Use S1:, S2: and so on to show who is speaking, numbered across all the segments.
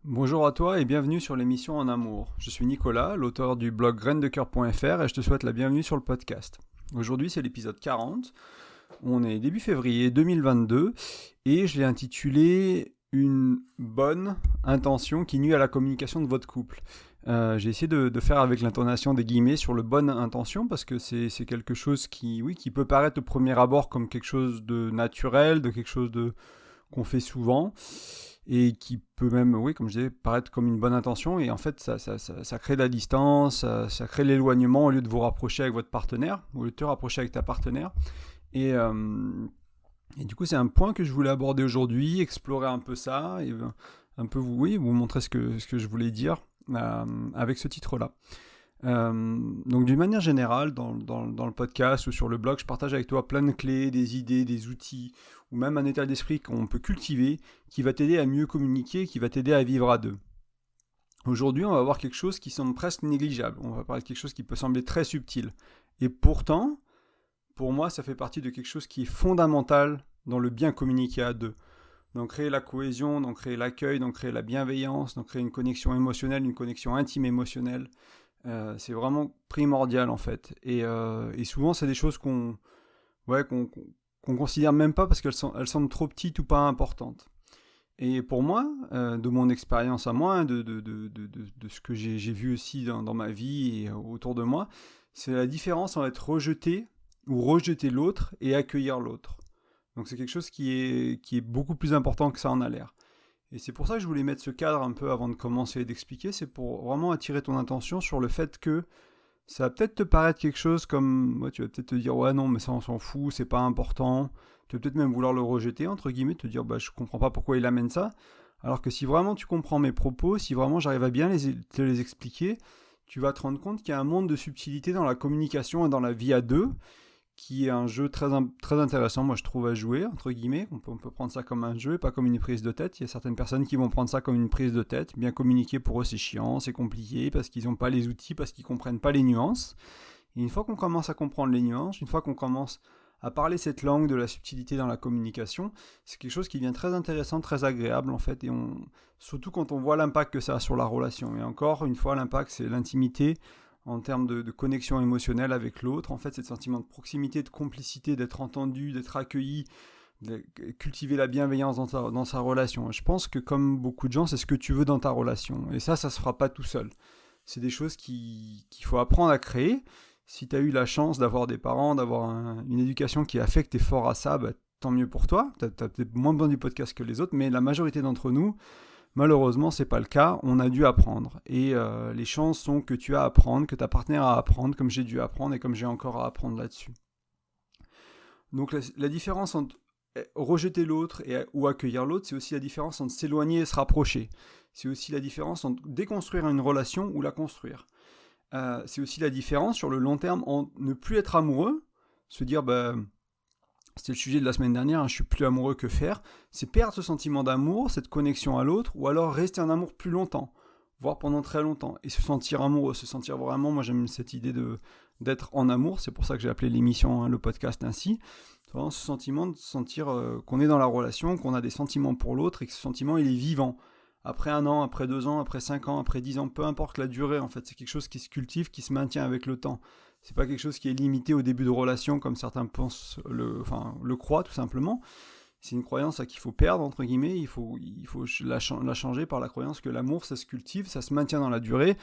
S1: Bonjour à toi et bienvenue sur l'émission En Amour. Je suis Nicolas, l'auteur du blog grainesdecoeur.fr et je te souhaite la bienvenue sur le podcast. Aujourd'hui c'est l'épisode 40, on est début février 2022 et je l'ai intitulé Une bonne intention qui nuit à la communication de votre couple. J'ai essayé de faire avec l'intonation des guillemets sur le bonne intention parce que c'est quelque chose qui peut paraître au premier abord comme quelque chose de naturel, de quelque chose qu'on fait souvent et qui peut même, comme je disais, paraître comme une bonne intention et en fait ça crée de la distance, ça crée de l'éloignement au lieu de vous rapprocher avec votre partenaire, au lieu de te rapprocher avec ta partenaire. Et du coup c'est un point que je voulais aborder aujourd'hui, explorer un peu ça et un peu vous montrer ce que je voulais dire avec ce titre-là. Donc d'une manière générale, dans le podcast ou sur le blog, je partage avec toi plein de clés, des idées, des outils, ou même un état d'esprit qu'on peut cultiver, qui va t'aider à mieux communiquer, qui va t'aider à vivre à deux. Aujourd'hui, on va voir quelque chose qui semble presque négligeable, on va parler de quelque chose qui peut sembler très subtil. Et pourtant, pour moi, ça fait partie de quelque chose qui est fondamental dans le bien communiquer à deux. Donc créer la cohésion, donc créer l'accueil, donc créer la bienveillance, donc créer une connexion émotionnelle, une connexion intime émotionnelle. C'est vraiment primordial en fait. Et souvent, c'est des choses qu'on considère même pas parce qu'elles semblent trop petites ou pas importantes. Et pour moi, de mon expérience à moi, de ce que j'ai vu aussi dans ma vie et autour de moi, c'est la différence entre être rejeté ou rejeter l'autre et accueillir l'autre. Donc c'est quelque chose qui est beaucoup plus important que ça en a l'air. Et c'est pour ça que je voulais mettre ce cadre un peu avant de commencer et d'expliquer, c'est pour vraiment attirer ton attention sur le fait que ça va peut-être te paraître quelque chose comme, tu vas peut-être te dire ouais non mais ça on s'en fout, c'est pas important, tu vas peut-être même vouloir le rejeter entre guillemets, te dire je comprends pas pourquoi il amène ça, alors que si vraiment tu comprends mes propos, si vraiment j'arrive à bien te les expliquer, tu vas te rendre compte qu'il y a un monde de subtilité dans la communication et dans la vie à deux, qui est un jeu très intéressant, moi je trouve, à jouer, entre guillemets. On peut prendre ça comme un jeu, pas comme une prise de tête. Il y a certaines personnes qui vont prendre ça comme une prise de tête. Bien communiquer, pour eux, c'est chiant, c'est compliqué, parce qu'ils n'ont pas les outils, parce qu'ils ne comprennent pas les nuances. Et une fois qu'on commence à comprendre les nuances, une fois qu'on commence à parler cette langue de la subtilité dans la communication, c'est quelque chose qui devient très intéressant, très agréable, en fait. Et surtout quand on voit l'impact que ça a sur la relation. Et encore une fois, l'impact, c'est l'intimité, en termes de connexion émotionnelle avec l'autre. En fait, c'est le sentiment de proximité, de complicité, d'être entendu, d'être accueilli, de cultiver la bienveillance dans sa relation. Je pense que comme beaucoup de gens, c'est ce que tu veux dans ta relation. Et ça se fera pas tout seul. C'est des choses qu'il faut apprendre à créer. Si tu as eu la chance d'avoir des parents, d'avoir une éducation qui a fait que tu es fort à ça, tant mieux pour toi. Tu as peut-être moins besoin du podcast que les autres, mais la majorité d'entre nous, malheureusement, c'est pas le cas, on a dû apprendre. Et les chances sont que tu as à apprendre, que ta partenaire a à apprendre, comme j'ai dû apprendre et comme j'ai encore à apprendre là-dessus. Donc la différence entre rejeter l'autre ou accueillir l'autre, c'est aussi la différence entre s'éloigner et se rapprocher. C'est aussi la différence entre déconstruire une relation ou la construire. C'est aussi la différence sur le long terme entre ne plus être amoureux, se dire c'était le sujet de la semaine dernière, je suis plus amoureux, que faire? C'est perdre ce sentiment d'amour, cette connexion à l'autre, ou alors rester en amour plus longtemps, voire pendant très longtemps, et se sentir amoureux, se sentir vraiment, moi j'aime cette idée d'être en amour, c'est pour ça que j'ai appelé l'émission, le podcast ainsi, c'est vraiment ce sentiment de sentir qu'on est dans la relation, qu'on a des sentiments pour l'autre, et que ce sentiment il est vivant. Après 1 an, après 2 ans, après 5 ans, après 10 ans, peu importe la durée en fait, c'est quelque chose qui se cultive, qui se maintient avec le temps. C'est pas quelque chose qui est limité au début de relation comme certains pensent le croient tout simplement. C'est une croyance qu'il faut perdre entre guillemets, il faut la changer par la croyance que l'amour ça se cultive, ça se maintient dans la durée.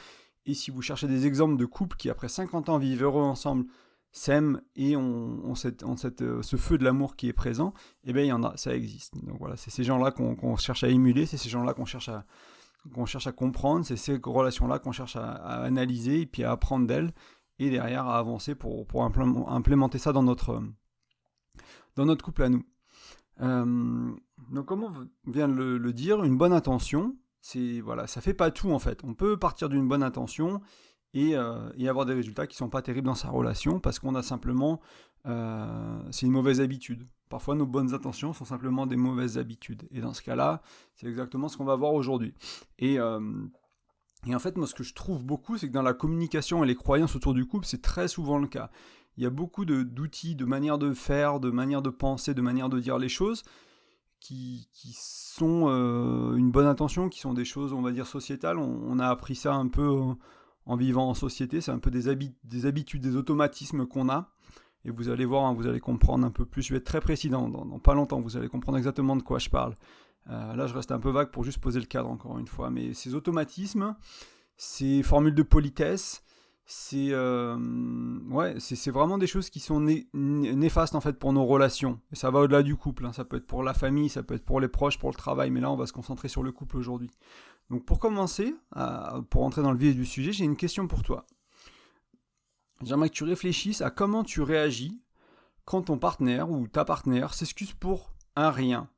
S1: Et si vous cherchez des exemples de couples qui après 50 ans vivent heureux ensemble, s'aiment et ont ce feu de l'amour qui est présent, eh bien il y en a, ça existe. Donc voilà, c'est ces gens-là qu'on cherche à émuler, c'est ces gens-là qu'on cherche à comprendre, c'est ces relations-là qu'on cherche à analyser et puis à apprendre d'elles, et derrière à avancer pour implémenter ça dans notre couple à nous. Donc comme on vient de le dire, une bonne intention, ça fait pas tout en fait. On peut partir d'une bonne intention et avoir des résultats qui sont pas terribles dans sa relation parce qu'on a simplement, c'est une mauvaise habitude. Parfois nos bonnes intentions sont simplement des mauvaises habitudes. Et dans ce cas-là, c'est exactement ce qu'on va voir aujourd'hui. Et en fait, moi, ce que je trouve beaucoup, c'est que dans la communication et les croyances autour du couple, c'est très souvent le cas. Il y a beaucoup d'outils, de manières de faire, de manières de penser, de manières de dire les choses qui sont une bonne intention, qui sont des choses, on va dire, sociétales. On a appris ça un peu en vivant en société. C'est un peu des habitudes, des automatismes qu'on a. Et vous allez voir, vous allez comprendre un peu plus. Je vais être très précis dans pas longtemps. Vous allez comprendre exactement de quoi je parle. Là, je reste un peu vague pour juste poser le cadre, encore une fois. Mais ces automatismes, ces formules de politesse, c'est vraiment des choses qui sont néfastes en fait pour nos relations. Et ça va au-delà du couple. Ça peut être pour la famille, ça peut être pour les proches, pour le travail. Mais là, on va se concentrer sur le couple aujourd'hui. Donc pour commencer, pour entrer dans le vif du sujet, j'ai une question pour toi. J'aimerais que tu réfléchisses à comment tu réagis quand ton partenaire ou ta partenaire s'excuse pour un rien,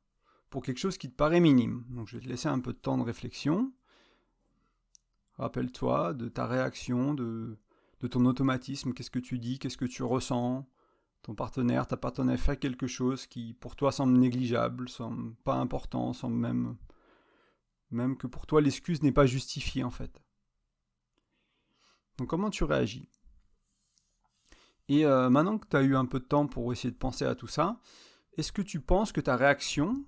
S1: pour quelque chose qui te paraît minime. Donc je vais te laisser un peu de temps de réflexion. Rappelle-toi de ta réaction, de ton automatisme, qu'est-ce que tu dis, qu'est-ce que tu ressens. Ton partenaire, ta partenaire fait quelque chose qui pour toi semble négligeable, semble pas important, semble même que pour toi l'excuse n'est pas justifiée en fait. Donc comment tu réagis ? Et maintenant que tu as eu un peu de temps pour essayer de penser à tout ça, est-ce que tu penses que ta réaction,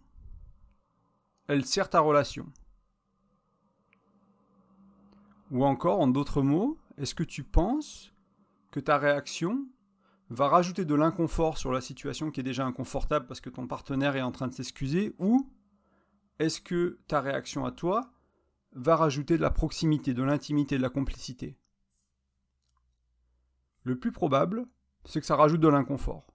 S1: elle sert ta relation ? Ou encore, en d'autres mots, est-ce que tu penses que ta réaction va rajouter de l'inconfort sur la situation qui est déjà inconfortable parce que ton partenaire est en train de s'excuser, ou est-ce que ta réaction à toi va rajouter de la proximité, de l'intimité, de la complicité ? Le plus probable, c'est que ça rajoute de l'inconfort.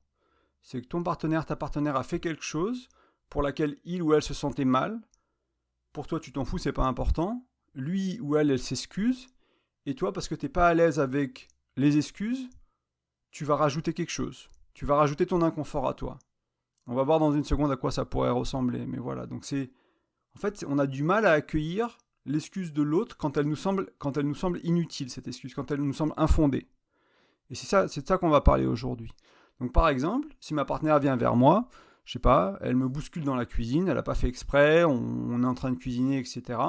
S1: C'est que ton partenaire, ta partenaire a fait quelque chose pour laquelle il ou elle se sentait mal. Pour toi, tu t'en fous, c'est pas important. Lui ou elle s'excuse. Et toi, parce que t'es pas à l'aise avec les excuses, tu vas rajouter quelque chose. Tu vas rajouter ton inconfort à toi. On va voir dans une seconde à quoi ça pourrait ressembler. Mais voilà, donc en fait, on a du mal à accueillir l'excuse de l'autre quand elle nous semble inutile, cette excuse, quand elle nous semble infondée. Et c'est de ça qu'on va parler aujourd'hui. Donc par exemple, si ma partenaire vient vers moi, je sais pas, elle me bouscule dans la cuisine, elle n'a pas fait exprès, on est en train de cuisiner, etc.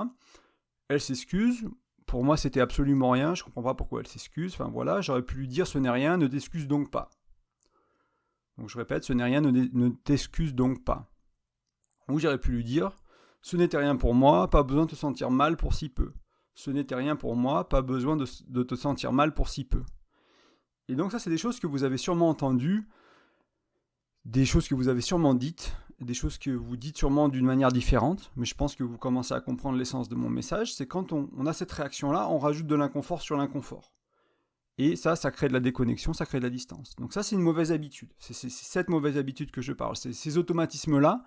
S1: Elle s'excuse, pour moi c'était absolument rien, je comprends pas pourquoi elle s'excuse, enfin voilà, j'aurais pu lui dire ce n'est rien, ne t'excuse donc pas. Donc je répète, ce n'est rien, ne t'excuse donc pas. Ou j'aurais pu lui dire, ce n'était rien pour moi, pas besoin de te sentir mal pour si peu. Ce n'était rien pour moi, pas besoin de te sentir mal pour si peu. Et donc ça, c'est des choses que vous avez sûrement entendues, des choses que vous avez sûrement dites, des choses que vous dites sûrement d'une manière différente, mais je pense que vous commencez à comprendre l'essence de mon message, c'est quand on a cette réaction-là, on rajoute de l'inconfort sur l'inconfort. Et ça crée de la déconnexion, ça crée de la distance. Donc ça, c'est une mauvaise habitude. C'est cette mauvaise habitude que je parle. C'est ces automatismes-là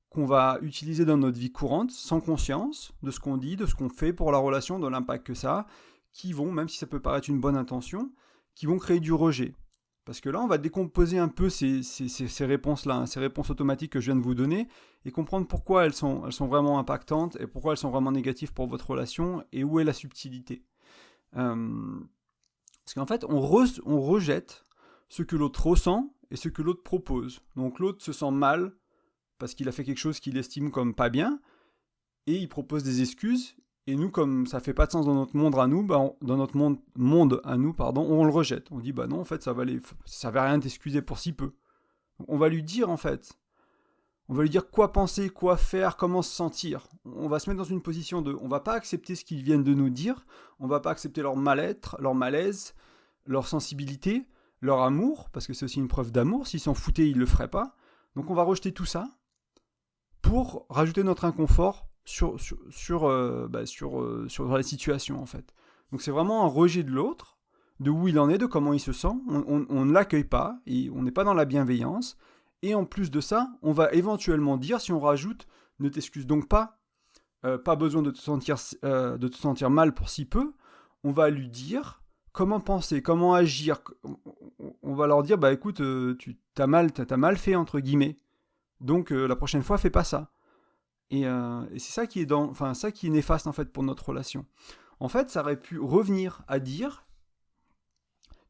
S1: qu'on va utiliser dans notre vie courante, sans conscience de ce qu'on dit, de ce qu'on fait pour la relation, de l'impact que ça a, qui vont, même si ça peut paraître une bonne intention, qui vont créer du rejet. Parce que là, on va décomposer un peu ces réponses-là, ces réponses automatiques que je viens de vous donner, et comprendre pourquoi elles sont vraiment impactantes, et pourquoi elles sont vraiment négatives pour votre relation, et où est la subtilité. Parce qu'en fait, on rejette ce que l'autre ressent, et ce que l'autre propose. Donc l'autre se sent mal, parce qu'il a fait quelque chose qu'il estime comme pas bien, et il propose des excuses, et nous, comme ça fait pas de sens dans notre monde à nous, dans notre monde à nous, on le rejette. On dit, non, en fait, ça va rien t'excuser pour si peu. Donc, on va lui dire, en fait, on va lui dire quoi penser, quoi faire, comment se sentir. On va se mettre dans une position on va pas accepter ce qu'ils viennent de nous dire, on va pas accepter leur mal-être, leur malaise, leur sensibilité, leur amour, parce que c'est aussi une preuve d'amour. S'ils s'en foutaient, ils le feraient pas. Donc on va rejeter tout ça pour rajouter notre inconfort sur la situation en fait. Donc c'est vraiment un rejet de l'autre, de où il en est, de comment il se sent. On ne l'accueille pas, et on n'est pas dans la bienveillance. Et en plus de ça, on va éventuellement dire, si on rajoute, ne t'excuse donc pas, pas besoin de te sentir mal pour si peu, on va lui dire comment penser, comment agir. On va leur dire, écoute, t'as mal fait entre guillemets. Donc la prochaine fois, fais pas ça. Et c'est ça qui est néfaste en fait pour notre relation. En fait, ça aurait pu revenir à dire,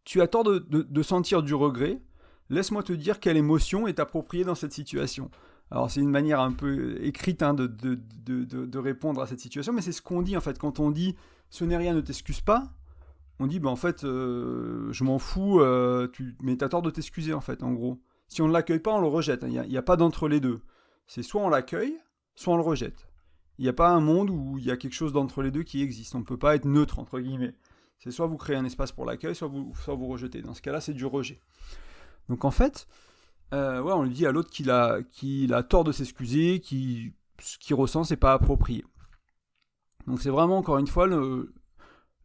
S1: tu as tort de sentir du regret, laisse-moi te dire quelle émotion est appropriée dans cette situation. Alors c'est une manière un peu écrite de répondre à cette situation, mais c'est ce qu'on dit en fait. Quand on dit ce n'est rien, ne t'excuse pas, on dit en fait je m'en fous, mais t'as tort de t'excuser en fait, en gros. Si on ne l'accueille pas, on le rejette. Il n'y a pas d'entre les deux. C'est soit on l'accueille, soit on le rejette. Il n'y a pas un monde où il y a quelque chose d'entre les deux qui existe. On ne peut pas être neutre, entre guillemets. C'est soit vous créez un espace pour l'accueil, soit vous rejetez. Dans ce cas-là, c'est du rejet. Donc en fait, on lui dit à l'autre qu'il a tort de s'excuser, ce qu'il ressent, c'est pas approprié. Donc c'est vraiment, encore une fois,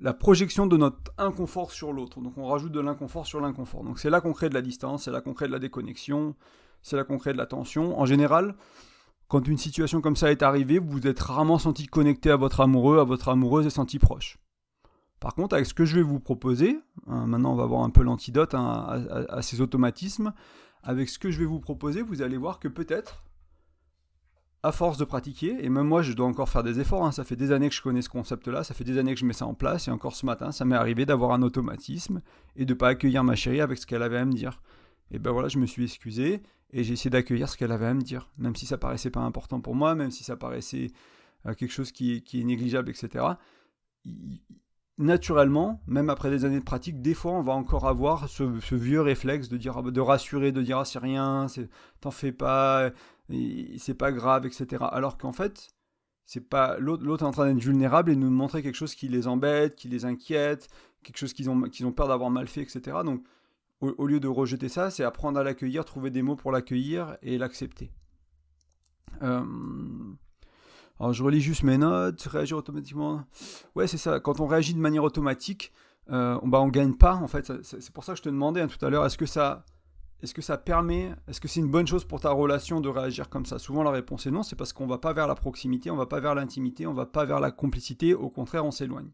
S1: la projection de notre inconfort sur l'autre. Donc on rajoute de l'inconfort sur l'inconfort. Donc c'est là qu'on crée de la distance, c'est là qu'on crée de la déconnexion, c'est là qu'on crée de la tension. En général, quand une situation comme ça est arrivée, vous vous êtes rarement senti connecté à votre amoureux, à votre amoureuse et senti proche. Par contre, avec ce que je vais vous proposer, maintenant on va voir un peu l'antidote à ces automatismes, avec ce que je vais vous proposer, vous allez voir que peut-être, à force de pratiquer, et même moi je dois encore faire des efforts, ça fait des années que je connais ce concept-là, ça fait des années que je mets ça en place, et encore ce matin, ça m'est arrivé d'avoir un automatisme, et de ne pas accueillir ma chérie avec ce qu'elle avait à me dire. Et ben voilà, je me suis excusé, et j'ai essayé d'accueillir ce qu'elle avait à me dire, même si ça paraissait pas important pour moi, même si ça paraissait quelque chose qui est négligeable, etc. Naturellement, même après des années de pratique, des fois on va encore avoir ce vieux réflexe de rassurer, de dire c'est rien, t'en fais pas, c'est pas grave, etc. Alors qu'en fait, c'est pas l'autre est en train d'être vulnérable et de nous montrer quelque chose qui les embête, qui les inquiète, quelque chose qu'ils ont peur d'avoir mal fait, etc. Donc au lieu de rejeter ça, c'est apprendre à l'accueillir, trouver des mots pour l'accueillir et l'accepter. Alors je relis juste mes notes, réagir automatiquement. Ouais, c'est ça, quand on réagit de manière automatique, on gagne pas, en fait. C'est pour ça que je te demandais tout à l'heure, est-ce que ça permet, est-ce que c'est une bonne chose pour ta relation de réagir comme ça? Souvent la réponse est non, c'est parce qu'on va pas vers la proximité, on va pas vers l'intimité, on va pas vers la complicité, au contraire on s'éloigne.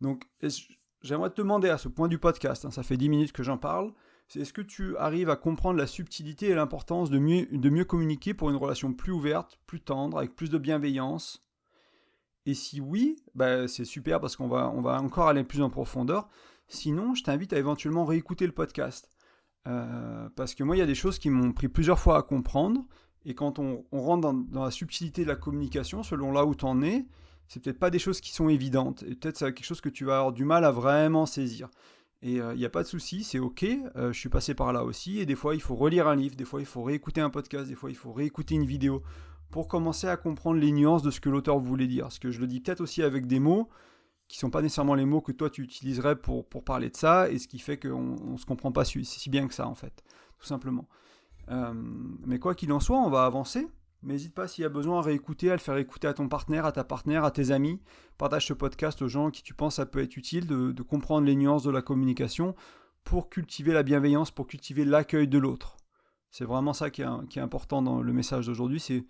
S1: Donc j'aimerais te demander à ce point du podcast, ça fait 10 minutes que j'en parle, c'est est-ce que tu arrives à comprendre la subtilité et l'importance de mieux communiquer pour une relation plus ouverte, plus tendre, avec plus de bienveillance? Et si oui, c'est super parce qu'on va encore aller plus en profondeur. Sinon, je t'invite à éventuellement réécouter le podcast. Parce que moi, il y a des choses qui m'ont pris plusieurs fois à comprendre. Et quand on rentre dans la subtilité de la communication, selon là où tu en es, c'est peut-être pas des choses qui sont évidentes. Et peut-être c'est quelque chose que tu vas avoir du mal à vraiment saisir. Et il n'y a pas de souci, c'est ok, je suis passé par là aussi, et des fois il faut relire un livre, des fois il faut réécouter un podcast, des fois il faut réécouter une vidéo, pour commencer à comprendre les nuances de ce que l'auteur voulait dire. Parce que je le dis peut-être aussi avec des mots, qui ne sont pas nécessairement les mots que toi tu utiliserais pour parler de ça, et ce qui fait qu'on ne se comprend pas si bien que ça en fait, tout simplement. Mais quoi qu'il en soit, on va avancer. Mais n'hésite pas s'il y a besoin à réécouter, à le faire écouter à ton partenaire, à ta partenaire, à tes amis. Partage ce podcast aux gens qui tu penses ça peut être utile de comprendre les nuances de la communication pour cultiver la bienveillance, pour cultiver l'accueil de l'autre. C'est vraiment ça qui est important dans le message d'aujourd'hui. C'est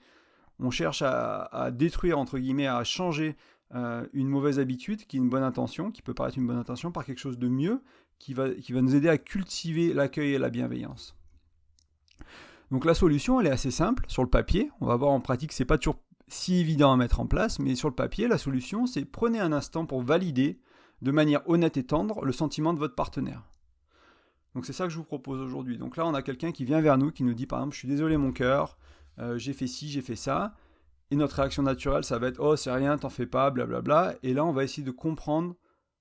S1: on cherche à détruire, entre guillemets, à changer une mauvaise habitude qui est une bonne intention, qui peut paraître une bonne intention, par quelque chose de mieux qui va nous aider à cultiver l'accueil et la bienveillance. Donc la solution, elle est assez simple sur le papier. On va voir en pratique, c'est pas toujours si évident à mettre en place, mais sur le papier, la solution, c'est prenez un instant pour valider de manière honnête et tendre le sentiment de votre partenaire. Donc c'est ça que je vous propose aujourd'hui. Donc là, on a quelqu'un qui vient vers nous, qui nous dit par exemple, je suis désolé mon cœur, j'ai fait ci, j'ai fait ça. Et notre réaction naturelle, ça va être, oh c'est rien, t'en fais pas, blablabla. Et là, on va essayer de comprendre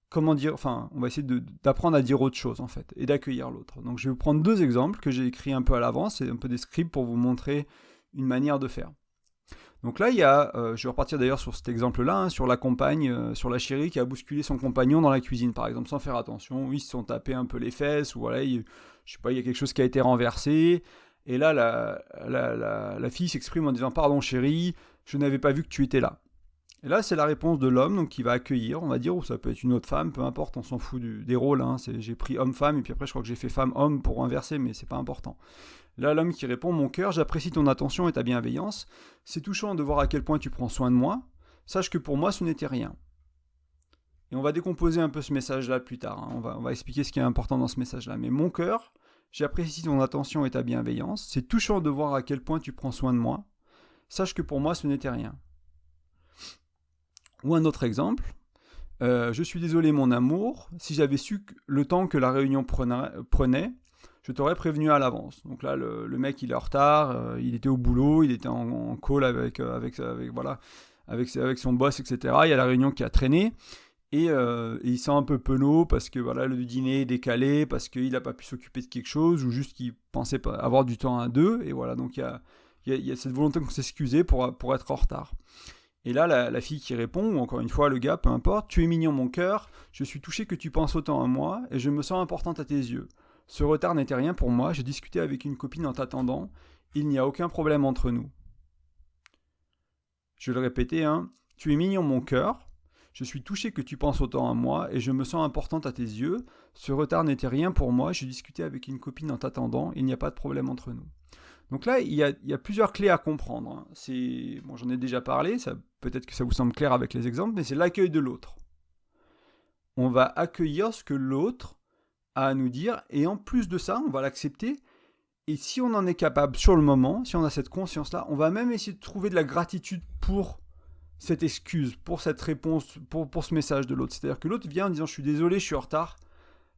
S1: comment dire, on va essayer d'apprendre à dire autre chose en fait, et d'accueillir l'autre. Donc je vais vous prendre 2 exemples que j'ai écrits un peu à l'avance, c'est un peu des scripts pour vous montrer une manière de faire. Donc là, il y a, je vais repartir d'ailleurs sur cet exemple-là, sur la compagne, sur la chérie qui a bousculé son compagnon dans la cuisine par exemple, sans faire attention, ils se sont tapés un peu les fesses, ou voilà, je sais pas, il y a quelque chose qui a été renversé, et là la fille s'exprime en disant « Pardon chérie, je n'avais pas vu que tu étais là ». Et là, c'est la réponse de l'homme, donc qui va accueillir, on va dire, ou ça peut être une autre femme, peu importe, on s'en fout des rôles. J'ai pris homme-femme, et puis après, je crois que j'ai fait femme-homme pour inverser, mais c'est pas important. Là, l'homme qui répond, mon cœur, j'apprécie ton attention et ta bienveillance. C'est touchant de voir à quel point tu prends soin de moi. Sache que pour moi, ce n'était rien. Et on va décomposer un peu ce message-là plus tard. On va expliquer ce qui est important dans ce message-là. Mais mon cœur, j'apprécie ton attention et ta bienveillance. C'est touchant de voir à quel point tu prends soin de moi. Sache que pour moi, ce n'était rien. Ou un autre exemple, je suis désolé mon amour, si j'avais su le temps que la réunion prenait, je t'aurais prévenu à l'avance. Donc là, le mec, il est en retard, il était au boulot, il était en call avec son boss, etc. Il y a la réunion qui a traîné, et il sent un peu penaud parce que voilà, le dîner est décalé, parce qu'il n'a pas pu s'occuper de quelque chose, ou juste qu'il pensait avoir du temps à deux, et voilà, donc il il y a cette volonté de s'excuser pour être en retard. Et là, la fille qui répond, ou encore une fois le gars, peu importe, tu es mignon mon cœur, je suis touché que tu penses autant à moi, et je me sens importante à tes yeux. Ce retard n'était rien pour moi, j'ai discuté avec une copine en t'attendant, il n'y a aucun problème entre nous. Je vais le répéter, tu es mignon mon cœur, je suis touché que tu penses autant à moi, et je me sens importante à tes yeux, ce retard n'était rien pour moi, j'ai discuté avec une copine en t'attendant, il n'y a pas de problème entre nous. Donc là, il y a plusieurs clés à comprendre. J'en ai déjà parlé, peut-être que ça vous semble clair avec les exemples, mais c'est l'accueil de l'autre. On va accueillir ce que l'autre a à nous dire, et en plus de ça, on va l'accepter. Et si on en est capable sur le moment, si on a cette conscience-là, on va même essayer de trouver de la gratitude pour cette excuse, pour cette réponse, pour ce message de l'autre. C'est-à-dire que l'autre vient en disant « je suis désolé, je suis en retard ».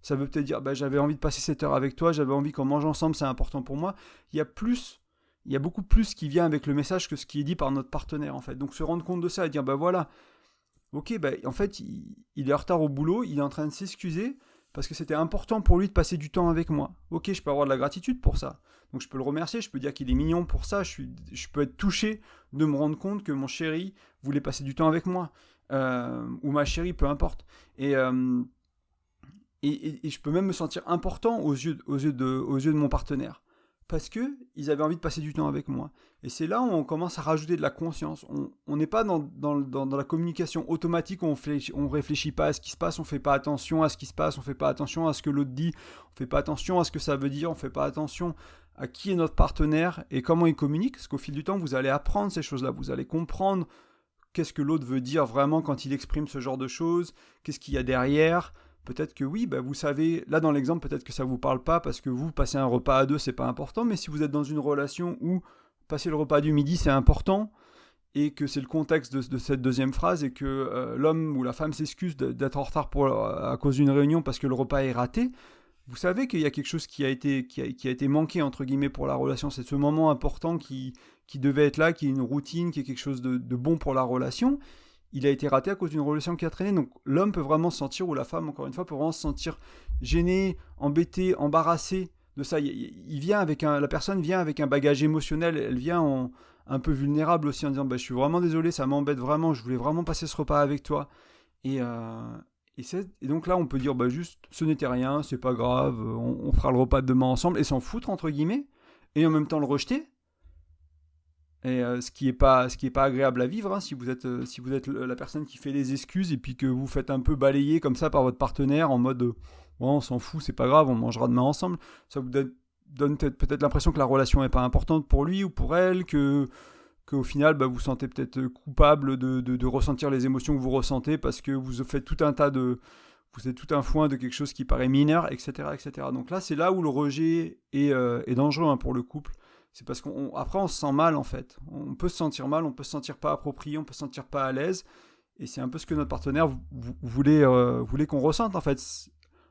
S1: Ça veut peut-être dire j'avais envie de passer cette heure avec toi, j'avais envie qu'on mange ensemble, c'est important pour moi. Il y a beaucoup plus qui vient avec le message que ce qui est dit par notre partenaire en fait. Donc se rendre compte de ça et dire voilà, ok, en fait il est en retard au boulot, il est en train de s'excuser parce que c'était important pour lui de passer du temps avec moi. Ok, je peux avoir de la gratitude pour ça. Donc je peux le remercier, je peux dire qu'il est mignon pour ça, je peux être touché de me rendre compte que mon chéri voulait passer du temps avec moi. Ou ma chérie, peu importe. Et je peux même me sentir important aux yeux de mon partenaire. Parce qu'ils avaient envie de passer du temps avec moi. Et c'est là où on commence à rajouter de la conscience. On n'est pas dans la communication automatique où on réfléchit pas à ce qui se passe, on fait pas attention à ce qui se passe, on fait pas attention à ce que l'autre dit, on fait pas attention à ce que ça veut dire, on fait pas attention à qui est notre partenaire et comment il communique. Parce qu'au fil du temps, vous allez apprendre ces choses-là, vous allez comprendre qu'est-ce que l'autre veut dire vraiment quand il exprime ce genre de choses, qu'est-ce qu'il y a derrière. Peut-être que oui, vous savez, là dans l'exemple, peut-être que ça ne vous parle pas parce que vous passez un repas à deux, c'est pas important, mais si vous êtes dans une relation où passer le repas du midi, c'est important, et que c'est le contexte de cette deuxième phrase, et que l'homme ou la femme s'excuse d'être en retard à cause d'une réunion parce que le repas est raté, vous savez qu'il y a quelque chose qui a été manqué, entre guillemets, pour la relation. C'est ce moment important qui devait être là, qui est une routine, qui est quelque chose de bon pour la relation. Il a été raté à cause d'une relation qui a traîné. Donc l'homme peut vraiment se sentir, ou la femme, encore une fois, peut vraiment se sentir gêné, embêté, embarrassé de ça. La personne vient avec un bagage émotionnel, elle vient un peu vulnérable aussi en disant je suis vraiment désolé, ça m'embête vraiment, je voulais vraiment passer ce repas avec toi. Et donc là, on peut dire juste, ce n'était rien, c'est pas grave, on fera le repas demain ensemble, et s'en foutre, entre guillemets, et en même temps le rejeter. Et ce qui est pas agréable à vivre, si vous êtes la personne qui fait les excuses et puis que vous faites un peu balayer comme ça par votre partenaire en mode on s'en fout, c'est pas grave, on mangera demain ensemble. Ça vous donne peut-être l'impression que la relation est pas importante pour lui ou pour elle, qu'au final vous sentez peut-être coupable de ressentir les émotions que vous ressentez parce que vous faites tout un foin de quelque chose qui paraît mineur, etc., etc. Donc là, c'est là où le rejet est dangereux pour le couple. C'est parce qu'après on se sent mal en fait. On peut se sentir mal, on peut se sentir pas approprié, on peut se sentir pas à l'aise. Et c'est un peu ce que notre partenaire voulait qu'on ressente en fait.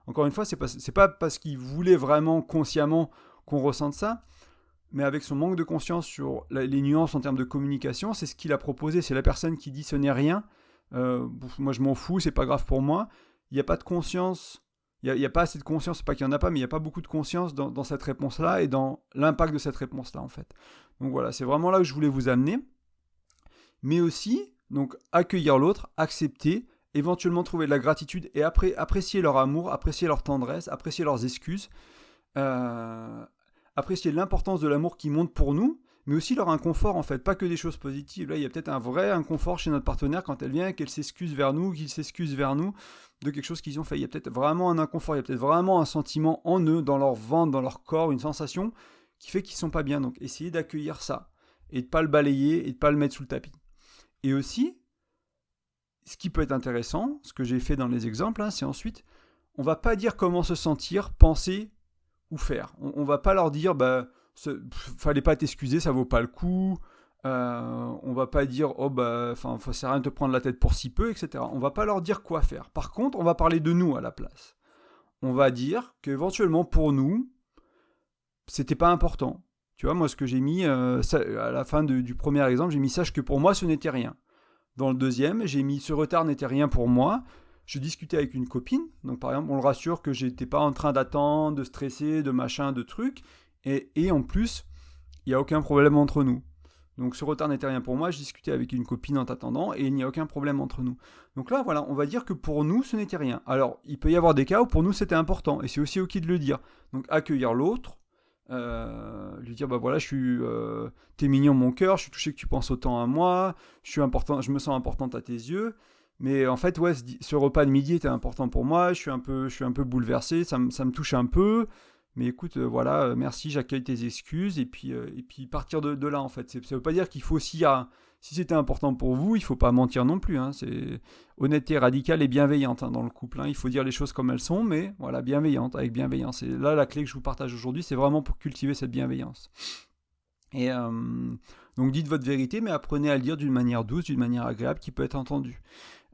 S1: Encore une fois, c'est pas parce qu'il voulait vraiment consciemment qu'on ressente ça, mais avec son manque de conscience sur les nuances en termes de communication, c'est ce qu'il a proposé. C'est la personne qui dit ce n'est rien, moi je m'en fous, c'est pas grave pour moi. Il n'y a pas de conscience. Il n'y a pas assez de conscience, c'est pas qu'il n'y en a pas, mais il n'y a pas beaucoup de conscience dans cette réponse-là et dans l'impact de cette réponse-là, en fait. Donc voilà, c'est vraiment là que je voulais vous amener. Mais aussi, donc, accueillir l'autre, accepter, éventuellement trouver de la gratitude et apprécier leur amour, apprécier leur tendresse, apprécier leurs excuses, apprécier l'importance de l'amour qui monte pour nous, mais aussi leur inconfort, en fait, pas que des choses positives. Là, il y a peut-être un vrai inconfort chez notre partenaire quand elle vient et qu'elle s'excuse vers nous, qu'il s'excuse vers nous de quelque chose qu'ils ont fait. Il y a peut-être vraiment un inconfort, il y a peut-être vraiment un sentiment en eux, dans leur ventre, dans leur corps, une sensation qui fait qu'ils ne sont pas bien. Donc, essayez d'accueillir ça et de ne pas le balayer et de ne pas le mettre sous le tapis. Et aussi, ce qui peut être intéressant, ce que j'ai fait dans les exemples, c'est ensuite, on ne va pas dire comment se sentir, penser ou faire. On ne va pas leur dire, fallait pas t'excuser, ça vaut pas le coup. On va pas dire ça sert à rien de te prendre la tête pour si peu, etc. On va pas leur dire quoi faire. Par contre, on va parler de nous à la place. On va dire qu'éventuellement pour nous, c'était pas important. Tu vois, moi ce que j'ai mis à la fin du premier exemple, j'ai mis sache que pour moi ce n'était rien. Dans le deuxième, j'ai mis ce retard n'était rien pour moi. Je discutais avec une copine, donc par exemple, on le rassure que j'étais pas en train d'attendre, de stresser, de machin, de trucs. Et en plus, il n'y a aucun problème entre nous. Donc ce retard n'était rien pour moi, je discutais avec une copine en t'attendant et il n'y a aucun problème entre nous. Donc là, voilà, on va dire que pour nous, ce n'était rien. Alors, il peut y avoir des cas où pour nous, c'était important et c'est aussi ok de le dire. Donc accueillir l'autre, lui dire, bah voilà, t'es mignon mon cœur, je suis touché que tu penses autant à moi, je me sens importante à tes yeux. Mais en fait, ouais, ce repas de midi était important pour moi, je suis un peu bouleversé, ça me touche un peu. Mais écoute, voilà, merci, j'accueille tes excuses, et puis partir de là, en fait. Ça ne veut pas dire qu'il faut aussi, si c'était important pour vous, il ne faut pas mentir non plus. Hein. C'est honnêteté radicale et bienveillante dans le couple. Hein. Il faut dire les choses comme elles sont, mais voilà, bienveillante, avec bienveillance. Et là, la clé que je vous partage aujourd'hui, c'est vraiment pour cultiver cette bienveillance. Et donc dites votre vérité, mais apprenez à le dire d'une manière douce, d'une manière agréable, qui peut être entendue.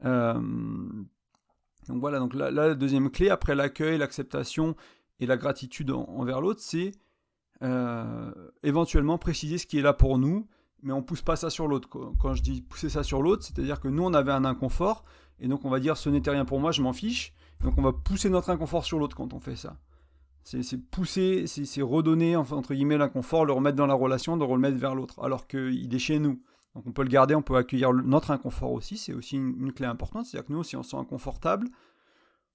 S1: Donc voilà, donc là, la deuxième clé, après l'accueil, l'acceptation et la gratitude envers l'autre, c'est éventuellement préciser ce qui est là pour nous, mais on pousse pas ça sur l'autre. Quand je dis pousser ça sur l'autre, c'est-à-dire que nous, on avait un inconfort, et donc on va dire ce n'était rien pour moi, je m'en fiche, donc on va pousser notre inconfort sur l'autre quand on fait ça. C'est pousser, c'est redonner, enfin, entre guillemets, l'inconfort, le remettre dans la relation, de le remettre vers l'autre, alors qu'il est chez nous. Donc on peut le garder, on peut accueillir notre inconfort aussi, c'est aussi une clé importante, c'est-à-dire que nous, si on se sent inconfortable,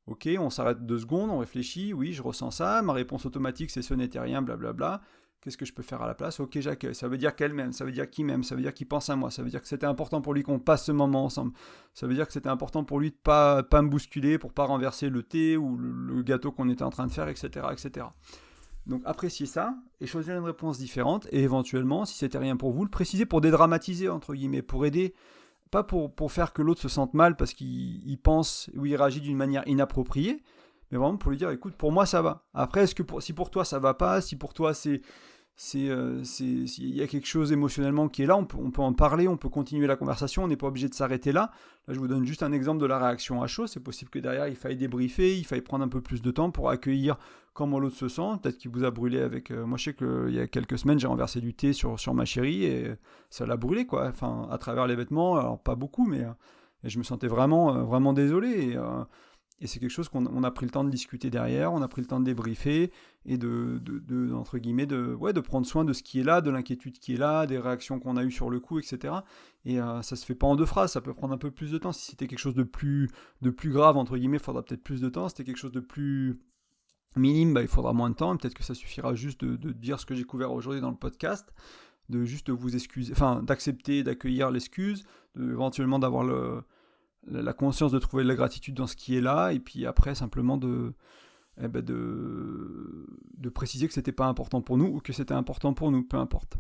S1: ok, on s'arrête 2 secondes, on réfléchit, oui, je ressens ça, ma réponse automatique c'est ce n'était rien, blablabla, qu'est-ce que je peux faire à la place? Ok, j'accueille, ça veut dire qu'elle m'aime, ça veut dire qu'il m'aime, ça veut dire qu'il pense à moi, ça veut dire que c'était important pour lui qu'on passe ce moment ensemble, ça veut dire que c'était important pour lui de pas me bousculer, pour pas renverser le thé ou le gâteau qu'on était en train de faire, etc., etc. Donc appréciez ça et choisir une réponse différente et éventuellement, si c'était rien pour vous, le préciser pour dédramatiser, entre guillemets, pour aider, pas pour faire que l'autre se sente mal parce qu'il pense ou il réagit d'une manière inappropriée, mais vraiment pour lui dire, écoute, pour moi ça va. Après, est-ce que si pour toi ça va pas, si pour toi s'il y a quelque chose émotionnellement qui est là, on peut en parler, on peut continuer la conversation, on n'est pas obligé de s'arrêter là. Là, je vous donne juste un exemple de la réaction à chaud. C'est possible que derrière, il faille débriefer, il faille prendre un peu plus de temps pour accueillir comment l'autre se sent. Peut-être qu'il vous a brûlé avec... moi, je sais qu'il y a quelques semaines, j'ai renversé du thé sur ma chérie et ça l'a brûlé, quoi. Enfin, à travers les vêtements, alors pas beaucoup, mais et je me sentais vraiment, vraiment désolé. Et c'est quelque chose qu'on a pris le temps de discuter derrière, on a pris le temps de débriefer et entre guillemets, de prendre soin de ce qui est là, de l'inquiétude qui est là, des réactions qu'on a eues sur le coup, etc. Et ça se fait pas en 2 phrases, ça peut prendre un peu plus de temps. Si c'était quelque chose de plus grave, entre guillemets, il faudra peut-être plus de temps. Si c'était quelque chose de plus minime, il faudra moins de temps. Et peut-être que ça suffira juste de dire ce que j'ai couvert aujourd'hui dans le podcast, de juste vous excuser, enfin d'accepter, d'accueillir l'excuse, éventuellement d'avoir la conscience de trouver de la gratitude dans ce qui est là, et puis après simplement de préciser que c'était pas important pour nous ou que c'était important pour nous, peu importe.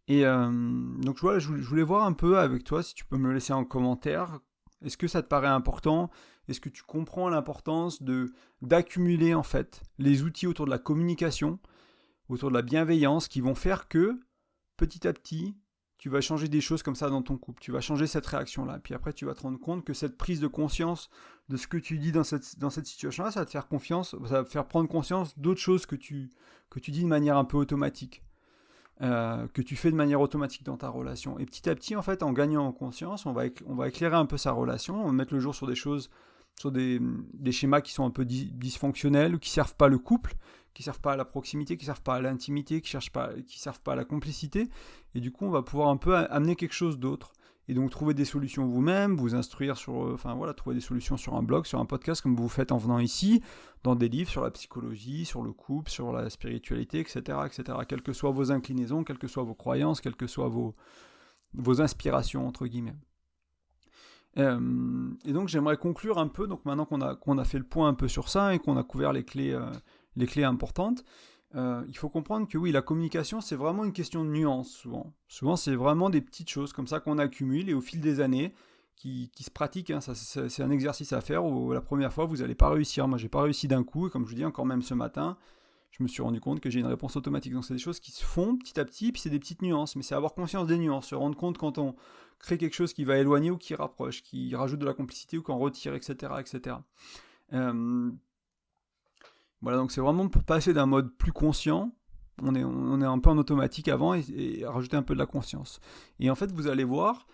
S1: Et donc voilà, je voulais voir un peu avec toi, si tu peux me le laisser en commentaire, est-ce que ça te paraît important? Est-ce que tu comprends l'importance d'accumuler en fait les outils autour de la communication, autour de la bienveillance, qui vont faire que petit à petit tu vas changer des choses comme ça dans ton couple, tu vas changer cette réaction-là, puis après tu vas te rendre compte que cette prise de conscience de ce que tu dis dans cette situation-là, ça va te faire ça va te faire prendre conscience d'autres choses que tu dis de manière un peu automatique, que tu fais de manière automatique dans ta relation. Et petit à petit, en fait, en gagnant en conscience, on va éclairer un peu sa relation, on va mettre le jour sur des choses, sur des schémas qui sont un peu dysfonctionnels ou qui ne servent pas le couple, qui ne servent pas à la proximité, qui ne servent pas à l'intimité, qui ne servent pas à la complicité. Et du coup, on va pouvoir un peu amener quelque chose d'autre. Et donc, trouver des solutions vous-même, vous instruire trouver des solutions sur un blog, sur un podcast, comme vous faites en venant ici, dans des livres sur la psychologie, sur le couple, sur la spiritualité, etc., etc. Quelles que soient vos inclinaisons, quelles que soient vos croyances, quelles que soient vos inspirations, entre guillemets. Et donc, j'aimerais conclure un peu, donc maintenant qu'on a fait le point un peu sur ça et qu'on a couvert les clés importantes, il faut comprendre que oui, la communication, c'est vraiment une question de nuance, souvent. Souvent, c'est vraiment des petites choses comme ça qu'on accumule et au fil des années, qui se pratiquent. Hein, c'est un exercice à faire où la première fois, vous n'allez pas réussir. Moi, j'ai pas réussi d'un coup, et comme je vous dis, encore même ce matin, je me suis rendu compte que j'ai une réponse automatique. Donc, c'est des choses qui se font petit à petit, puis c'est des petites nuances. Mais c'est avoir conscience des nuances, se rendre compte quand on crée quelque chose qui va éloigner ou qui rapproche, qui rajoute de la complicité ou qu'on retire, etc., etc. Voilà, donc c'est vraiment pour passer d'un mode plus conscient, on est un peu en automatique avant, et rajouter un peu de la conscience. Et en fait, vous allez voir,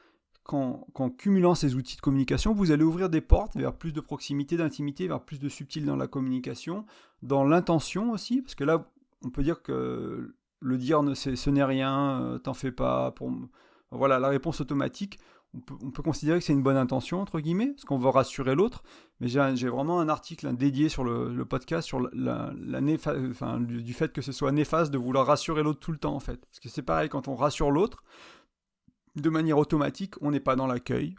S1: qu'en cumulant ces outils de communication, vous allez ouvrir des portes vers plus de proximité, d'intimité, vers plus de subtil dans la communication, dans l'intention aussi, parce que là, on peut dire que le dire ce n'est rien, t'en fais pas. Voilà, la réponse automatique, on peut considérer que c'est une bonne intention, entre guillemets, parce qu'on veut rassurer l'autre, mais j'ai vraiment un article dédié sur le podcast sur du fait que ce soit néfaste de vouloir rassurer l'autre tout le temps, en fait. Parce que c'est pareil, quand on rassure l'autre, de manière automatique, on n'est pas dans l'accueil,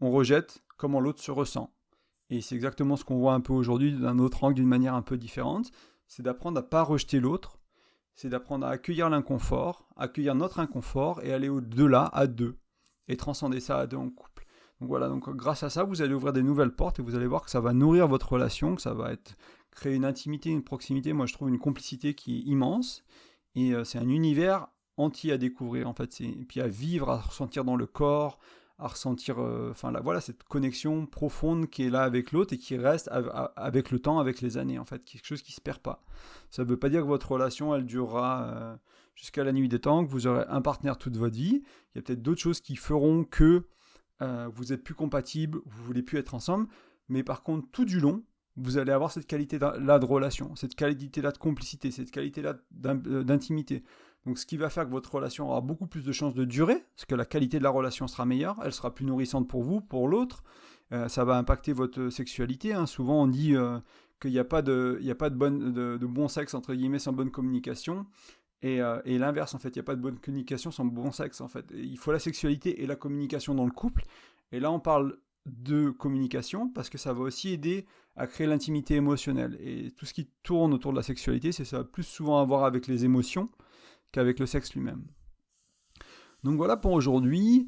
S1: on rejette comment l'autre se ressent. Et c'est exactement ce qu'on voit un peu aujourd'hui d'un autre angle, d'une manière un peu différente, c'est d'apprendre à ne pas rejeter l'autre, c'est d'apprendre à accueillir l'inconfort, accueillir notre inconfort et aller au-delà à deux, et transcender ça à deux en couple. Donc voilà, donc grâce à ça, vous allez ouvrir des nouvelles portes et vous allez voir que ça va nourrir votre relation, que ça va créer une intimité, une proximité, moi je trouve une complicité qui est immense, et c'est un univers entier à découvrir en fait, et puis à vivre, à ressentir dans le corps, à ressentir voilà, cette connexion profonde qui est là avec l'autre et qui reste avec le temps, avec les années en fait, quelque chose qui ne se perd pas. Ça ne veut pas dire que votre relation elle durera jusqu'à la nuit des temps, que vous aurez un partenaire toute votre vie. Il y a peut-être d'autres choses qui feront que vous êtes plus compatibles, vous voulez plus être ensemble, mais par contre tout du long, vous allez avoir cette qualité-là de relation, cette qualité-là de complicité, cette qualité-là d'intimité. Donc ce qui va faire que votre relation aura beaucoup plus de chances de durer, parce que la qualité de la relation sera meilleure, elle sera plus nourrissante pour vous, pour l'autre, ça va impacter votre sexualité. Souvent on dit qu'il n'y a pas de bon sexe entre guillemets sans bonne communication, et l'inverse en fait, il n'y a pas de bonne communication sans bon sexe en fait. Et il faut la sexualité et la communication dans le couple, et là on parle de communication parce que ça va aussi aider à créer l'intimité émotionnelle, et tout ce qui tourne autour de la sexualité, ça va plus souvent avoir avec les émotions qu'avec le sexe lui-même. Donc voilà pour aujourd'hui.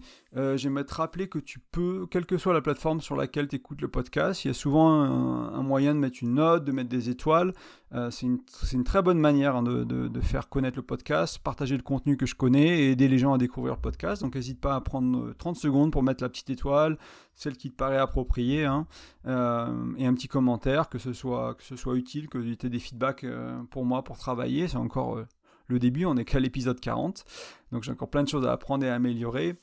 S1: J'aimerais te rappeler que tu peux, quelle que soit la plateforme sur laquelle tu écoutes le podcast, il y a souvent un moyen de mettre une note, de mettre des étoiles. C'est une très bonne manière de faire connaître le podcast, partager le contenu que je connais et aider les gens à découvrir le podcast. Donc n'hésite pas à prendre 30 secondes pour mettre la petite étoile, celle qui te paraît appropriée, et un petit commentaire, que ce soit utile, que tu aies des feedbacks pour moi, pour travailler. C'est encore le début, on n'est qu'à l'épisode 40, donc j'ai encore plein de choses à apprendre et à améliorer.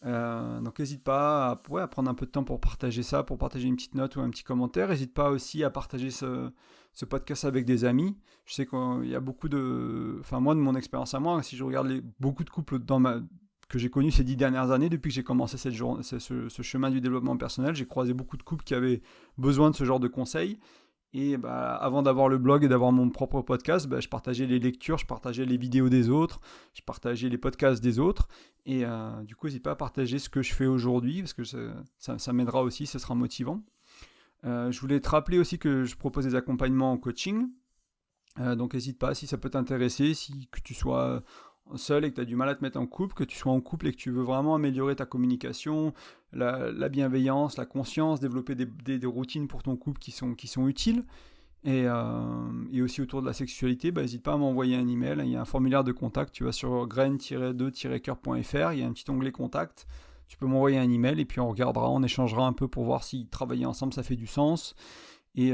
S1: Donc n'hésite pas à prendre un peu de temps pour partager ça, pour partager une petite note ou un petit commentaire. N'hésite pas aussi à partager ce podcast avec des amis. Je sais qu'il y a beaucoup moi, de mon expérience à moi, si je regarde beaucoup de couples que j'ai connus ces 10 dernières années, depuis que j'ai commencé ce chemin du développement personnel, j'ai croisé beaucoup de couples qui avaient besoin de ce genre de conseils. Et avant d'avoir le blog et d'avoir mon propre podcast, je partageais les lectures, je partageais les vidéos des autres, je partageais les podcasts des autres. Et du coup, n'hésite pas à partager ce que je fais aujourd'hui, parce que ça m'aidera aussi, ça sera motivant. Je voulais te rappeler aussi que je propose des accompagnements en coaching. Donc n'hésite pas, si ça peut t'intéresser, que tu sois seul et que tu as du mal à te mettre en couple, que tu sois en couple et que tu veux vraiment améliorer ta communication, la bienveillance, la conscience, développer des routines pour ton couple qui sont utiles, et aussi autour de la sexualité, n'hésite pas à m'envoyer un email. Il y a un formulaire de contact, tu vas sur graine-2-coeur.fr, il y a un petit onglet contact, tu peux m'envoyer un email et puis on regardera, on échangera un peu pour voir si travailler ensemble ça fait du sens. Et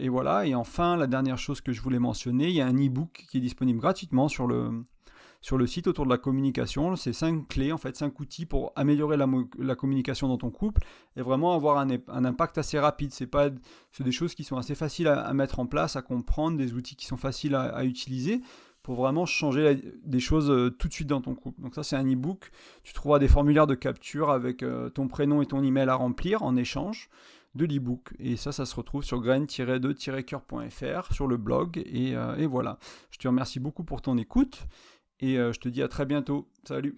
S1: voilà. Et enfin, la dernière chose que je voulais mentionner, il y a un e-book qui est disponible gratuitement sur le site autour de la communication. C'est 5 clés, en fait, 5 outils pour améliorer la communication dans ton couple et vraiment avoir un impact assez rapide. C'est des choses qui sont assez faciles à mettre en place, à comprendre, des outils qui sont faciles à utiliser pour vraiment changer des choses tout de suite dans ton couple. Donc ça, c'est un e-book. Tu trouveras des formulaires de capture avec ton prénom et ton email à remplir en échange de l'e-book. Et ça se retrouve sur graine-2-coeur.fr, sur le blog. Et voilà. Je te remercie beaucoup pour ton écoute. Et je te dis à très bientôt. Salut!